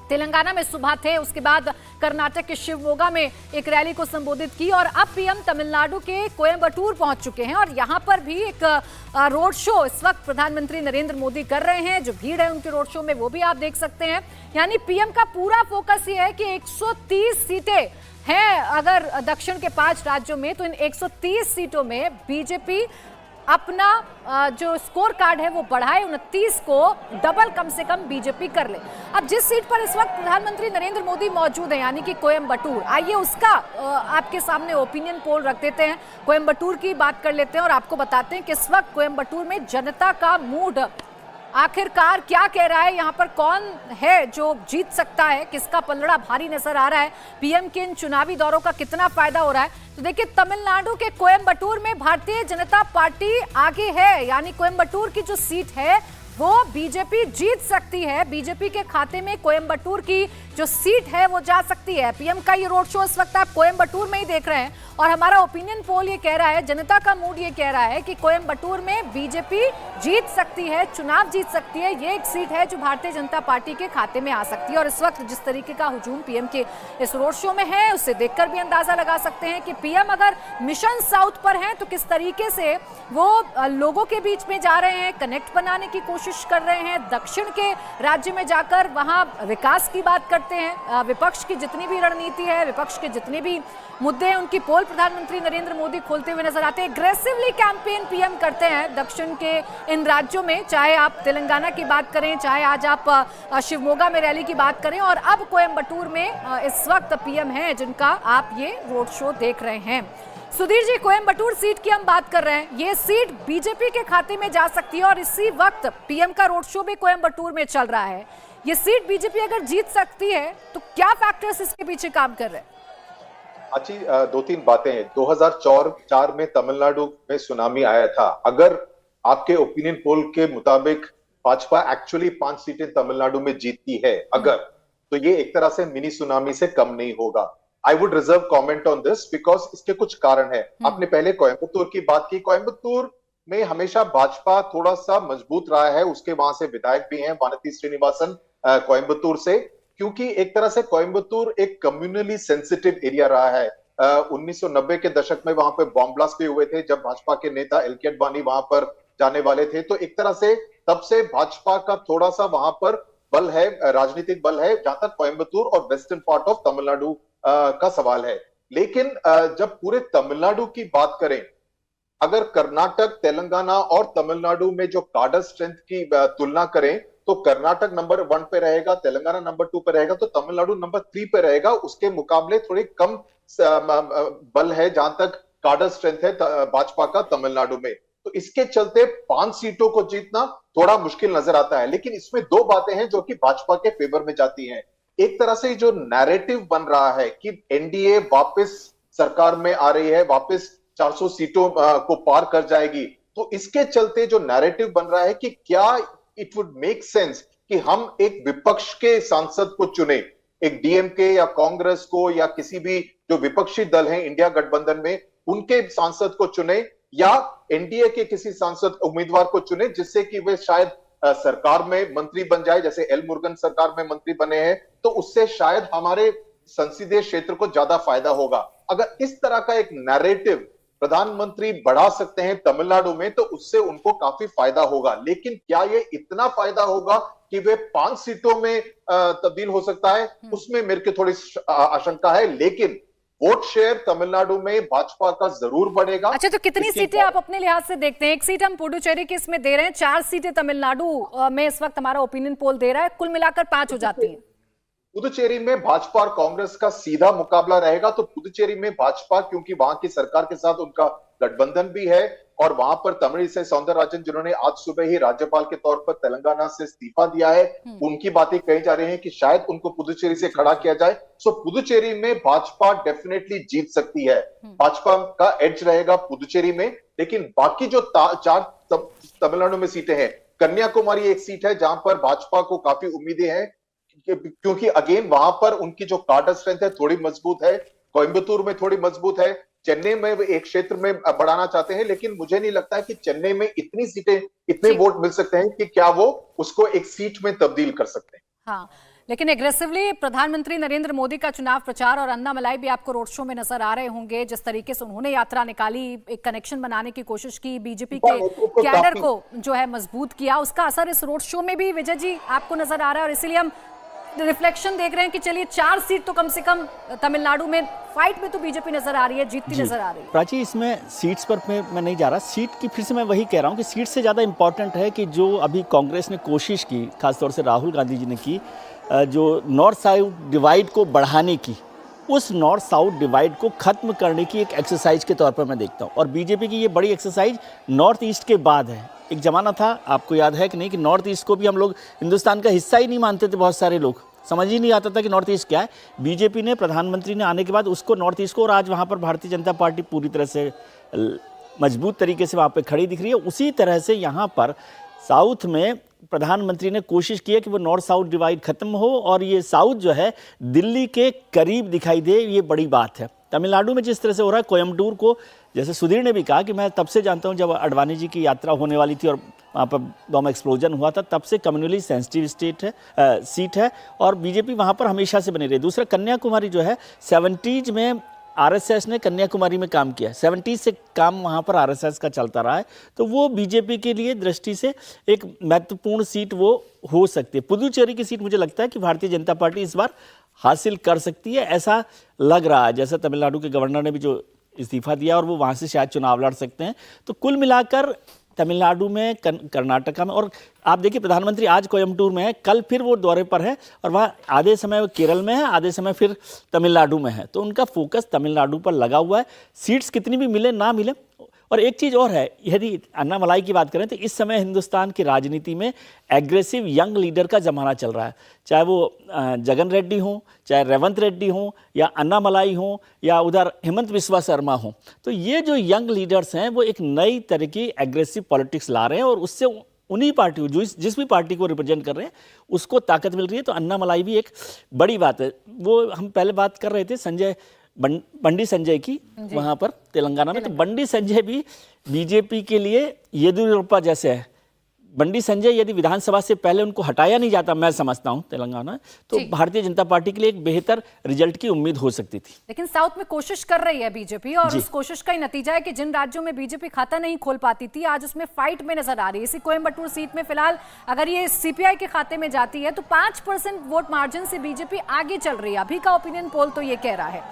तेलंगाना में सुबह थे, उसके बाद कर्नाटक के शिवमोगा में एक रैली को संबोधित की और अब पीएम तमिलनाडु के कोयम्बटूर पहुंच चुके हैं और यहां पर भी एक रोड शो इस वक्त प्रधानमंत्री नरेंद्र मोदी कर रहे हैं। जो भीड़ है उनके रोड शो में वो भी आप देख सकते हैं। यानी पीएम का पूरा फोकस ये है कि 130 सीटें हैं अगर दक्षिण के 5 राज्यों में, तो इन 130 सीटों में बीजेपी अपना जो स्कोर कार्ड है वो बढ़ाए, 29 को डबल कम से कम बीजेपी कर ले। अब जिस सीट पर इस वक्त प्रधानमंत्री नरेंद्र मोदी मौजूद हैं, यानी कि कोयम्बटूर, आइए उसका आपके सामने ओपिनियन पोल रख देते हैं। कोयम्बटूर की बात कर लेते हैं और आपको बताते हैं कि इस वक्त कोयम्बटूर में जनता का मूड आखिरकार क्या कह रहा है, यहाँ पर कौन है जो जीत सकता है, किसका पलड़ा भारी नजर आ रहा है, पीएम के इन चुनावी दौरों का कितना फायदा हो रहा है। तो देखिए तमिलनाडु के कोयम्बटूर में भारतीय जनता पार्टी आगे है, यानी कोयम्बटूर की जो सीट है वो बीजेपी जीत सकती है। बीजेपी के खाते में कोयम्बटूर की जो सीट है वो जा सकती है। पीएम का ये रोड शो इस वक्त आप कोयम्बटूर में ही देख रहे हैं और हमारा ओपिनियन पोल ये कह रहा है, जनता का मूड ये कह रहा है कि कोयंबटूर में बीजेपी जीत सकती है, चुनाव जीत सकती है। ये एक सीट है जो भारतीय जनता पार्टी के खाते में आ सकती है। और इस वक्त जिस तरीके का हुजूम पीएम के इस रोड शो में है, उससे देखकर भी अंदाजा लगा सकते हैं कि पीएम अगर मिशन साउथ पर हैं तो किस तरीके से वो लोगों के बीच में जा रहे हैं, कनेक्ट बनाने की कोशिश कर रहे हैं। दक्षिण के राज्य में जाकर वहां विकास की बात करते हैं। विपक्ष की जितनी भी रणनीति है, विपक्ष के जितने भी मुद्दे हैं, उनकी पोल प्रधानमंत्री नरेंद्र मोदी खोलते हुए नजर आते हैं। एग्रेसिवली कैंपेन पीएम करते हैं दक्षिण के इन राज्यों में, चाहे आप तेलंगाना की बात करें, चाहे आज आप शिवमोगा में रैली की बात करें, और अब कोयंबटूर में इस वक्त पीएम हैं जिनका आप ये रोड शो देख रहे हैं। सुधीर जी, कोयंबटूर सीट की हम बात कर रहे हैं, ये सीट बीजेपी के खाते में जा सकती है और इसी वक्त पीएम का रोड शो भी कोयंबटूर में चल रहा है। ये सीट बीजेपी अगर जीत सकती है तो क्या फैक्टर्स इसके पीछे काम कर रहे हैं? अच्छी दो तीन बातें हैं। 2004 में तमिलनाडु में सुनामी आया था। अगर आपके ओपिनियन पोल के मुताबिक भाजपा एक्चुअली 5 सीटें तमिलनाडु में जीतती है अगर, तो ये एक तरह से मिनी सुनामी से कम नहीं होगा। I would reserve comment on this because इसके कुछ कारण है। आपने पहले कोयंबटूर की बात की। कोयंबटूर में हमेशा भाजपा थोड़ा सा मजबूत रहा है। उसके वहां से विधायक भी हैं वानती श्रीनिवासन कोयंबटूर से, क्योंकि एक तरह से कोयंबटूर एक कम्युनली सेंसिटिव एरिया रहा है। 1990 के दशक में वहां पे बॉम्ब ब्लास्ट भी हुए थे जब भाजपा के नेता एलके अडवाणी वहां पर जाने वाले थे। तो एक तरह से तब से भाजपा का थोड़ा सा वहां पर बल है, राजनीतिक बल है, जहां तक कोयंबटूर और वेस्टर्न पार्ट ऑफ तमिलनाडु का सवाल है। लेकिन जब पूरे तमिलनाडु की बात करें, अगर कर्नाटक, तेलंगाना और तमिलनाडु में जो कार्डर स्ट्रेंथ की तुलना करें तो कर्नाटक नंबर 1 पे रहेगा, तेलंगाना नंबर 2 पे रहेगा, तो तमिलनाडु नंबर 3 पे रहेगा। उसके मुकाबले थोड़ी कम बल है जहां तक कार्डर स्ट्रेंथ है भाजपा का तमिलनाडु में। तो इसके चलते 5 सीटों को जीतना थोड़ा मुश्किल नजर आता है। लेकिन इसमें 2 बातें हैं जो कि भाजपा के फेवर में जाती हैं। एक तरह से जो नैरेटिव बन रहा है कि एनडीए वापस सरकार में आ रही है, वापस 400 सीटों को पार कर जाएगी, तो इसके चलते जो नैरेटिव बन रहा है कि क्या इट वुड मेक सेंस कि हम एक विपक्ष के सांसद को चुने, एक डीएमके या कांग्रेस को या किसी भी जो विपक्षी दल हैं इंडिया गठबंधन में, उनके सांसद को चुने, या एनडीए के किसी सांसद उम्मीदवार को चुने जिससे कि वे शायद सरकार में मंत्री बन जाए, जैसे एल मुरुगन सरकार में मंत्री बने हैं, तो उससे शायद हमारे संसदीय क्षेत्र को ज्यादा फायदा होगा। अगर इस तरह का एक नैरेटिव प्रधानमंत्री बढ़ा सकते हैं तमिलनाडु में तो उससे उनको काफी फायदा होगा। लेकिन क्या ये इतना फायदा होगा कि वे 5 सीटों में तब्दील हो सकता है, उसमें मेरे को थोड़ी आशंका है। लेकिन वोट शेयर तमिलनाडु में भाजपा का जरूर बढ़ेगा। अच्छा, तो कितनी सीटें आप अपने लिहाज से देखते हैं? एक सीट हम पुडुचेरी के इसमें दे रहे हैं, 4 सीटें तमिलनाडु में इस वक्त हमारा ओपिनियन पोल दे रहा है, कुल मिलाकर 5 हो जाती हैं। पुदुचेरी में भाजपा और कांग्रेस का सीधा मुकाबला रहेगा। तो पुदुचेरी में भाजपा, क्योंकि वहां की सरकार के साथ उनका गठबंधन भी है, और वहां पर तमिलिसै सौंदरराजन जिन्होंने आज सुबह ही राज्यपाल के तौर पर तेलंगाना से इस्तीफा दिया है, उनकी बातें कही जा रही हैं कि शायद उनको पुदुचेरी से खड़ा किया जाए। सो पुदुचेरी में भाजपा डेफिनेटली जीत सकती है। भाजपा का एज रहेगा पुदुचेरी में। लेकिन बाकी जो 4 तमिलनाडु में सीटें हैं, कन्याकुमारी एक सीट है जहां पर भाजपा को काफी उम्मीदें हैं, क्योंकि अगेन वहां पर उनकी जो कार्डर स्ट्रेंथ है थोड़ी मजबूत है। कोयंबटूर में थोड़ी मजबूत है। चेन्नई में एक क्षेत्र में बढ़ाना चाहते हैं, लेकिन मुझे नहीं लगता है कि चेन्नई में इतनी सीटें, इतने वोट मिल सकते हैं कि क्या वो उसको एक सीट में तब्दील कर सकते हैं। हाँ, लेकिन एग्रेसिवली प्रधानमंत्री नरेंद्र मोदी का चुनाव प्रचार और अन्नामलाई भी आपको रोड शो में नजर आ रहे होंगे। जिस तरीके से उन्होंने यात्रा निकाली, एक कनेक्शन बनाने की कोशिश की, बीजेपी के कैडर को जो है मजबूत किया, उसका असर इस रोड शो में भी विजय जी आपको नजर आ रहा है। और इसीलिए हम रिफ्लेक्शन देख रहे हैं कि चलिए 4 सीट तो कम से कम तमिलनाडु में फाइट में तो बीजेपी नजर आ रही है, जीतती नजर आ रही है। प्राची, इसमें सीट्स पर मैं नहीं जा रहा। सीट की फिर से मैं वही कह रहा हूँ कि सीट से ज़्यादा इम्पॉर्टेंट है कि जो अभी कांग्रेस ने कोशिश की, खासतौर से राहुल गांधी जी ने की, जो नॉर्थ साउथ डिवाइड को बढ़ाने की, उस नॉर्थ साउथ डिवाइड को ख़त्म करने की एक एक्सरसाइज के तौर पर मैं देखता हूँ। और बीजेपी की ये बड़ी एक्सरसाइज नॉर्थ ईस्ट के बाद है। एक ज़माना था, आपको याद है कि नहीं, कि नॉर्थ ईस्ट को भी हम लोग हिंदुस्तान का हिस्सा ही नहीं मानते थे। बहुत सारे लोग समझ ही नहीं आता था कि नॉर्थ ईस्ट क्या है। बीजेपी ने, प्रधानमंत्री ने आने के बाद उसको, नॉर्थ ईस्ट को, और आज वहाँ पर भारतीय जनता पार्टी पूरी तरह से मजबूत तरीके से वहाँ पे खड़ी दिख रही है। उसी तरह से यहाँ पर साउथ में प्रधानमंत्री ने कोशिश की है कि वो नॉर्थ साउथ डिवाइड खत्म हो और ये साउथ जो है दिल्ली के करीब दिखाई दे, ये बड़ी बात है। तमिलनाडु में जिस तरह से हो रहा है, कोयम्बटूर को, जैसे सुधीर ने भी कहा कि मैं तब से जानता हूं जब अडवाणी जी की यात्रा होने वाली थी और वहाँ पर बम एक्सप्लोजन हुआ था, तब से कम्युनली सेंसिटिव सीट है और बीजेपी वहाँ पर हमेशा से बनी रही। दूसरा, कन्याकुमारी जो है 70s में आरएसएस ने कन्याकुमारी में काम किया, 70s से काम वहाँ पर आरएसएस का चलता रहा है, तो वो बीजेपी के लिए दृष्टि से एक महत्वपूर्ण सीट वो हो सकती है। पुदुचेरी की सीट मुझे लगता है कि भारतीय जनता पार्टी इस बार हासिल कर सकती है, ऐसा लग रहा है। जैसे तमिलनाडु के गवर्नर ने भी जो इस्तीफा दिया और वो वहाँ से शायद चुनाव लड़ सकते हैं। तो कुल मिलाकर तमिलनाडु में, कर्नाटका में, और आप देखिए प्रधानमंत्री आज कोयम्बटूर में है, कल फिर वो दौरे पर है और वहाँ आधे समय वो केरल में है, आधे समय फिर तमिलनाडु में है। तो उनका फोकस तमिलनाडु पर लगा हुआ है। सीट्स कितनी भी मिले ना मिले। और एक चीज़ और है, यदि अन्नामलाई की बात करें तो इस समय हिंदुस्तान की राजनीति में एग्रेसिव यंग लीडर का जमाना चल रहा है, चाहे वो जगन रेड्डी हो, चाहे रेवंत रेड्डी हो, या अन्नामलाई हो, या उधर हेमंत बिस्वा शर्मा हो। तो ये जो यंग लीडर्स हैं वो एक नई तरह की एग्रेसिव पॉलिटिक्स ला रहे हैं और उससे उन्हीं पार्टी जो जिस भी पार्टी को रिप्रेजेंट कर रहे हैं उसको ताकत मिल रही है। तो अन्नामलाई भी एक बड़ी बात है। वो हम पहले बात कर रहे थे बंडी संजय की वहां पर तेलंगाना में, तो बंडी संजय भी बीजेपी के लिए येदियुरप्पा जैसे है। बंडी संजय यदि विधानसभा से पहले उनको हटाया नहीं जाता, मैं समझता हूं तेलंगाना, तो भारतीय जनता पार्टी के लिए एक बेहतर रिजल्ट की उम्मीद हो सकती थी। लेकिन साउथ में कोशिश कर रही है बीजेपी और उस कोशिश का ही नतीजा है कि जिन राज्यों में बीजेपी खाता नहीं खोल पाती थी, आज उसमें फाइट में नजर आ रही है। इसी कोयम्बटूर सीट में फिलहाल अगर ये सीपीआई के खाते में जाती है तो 5% वोट मार्जिन से बीजेपी आगे चल रही है। अभी का ओपिनियन पोल तो ये कह रहा है।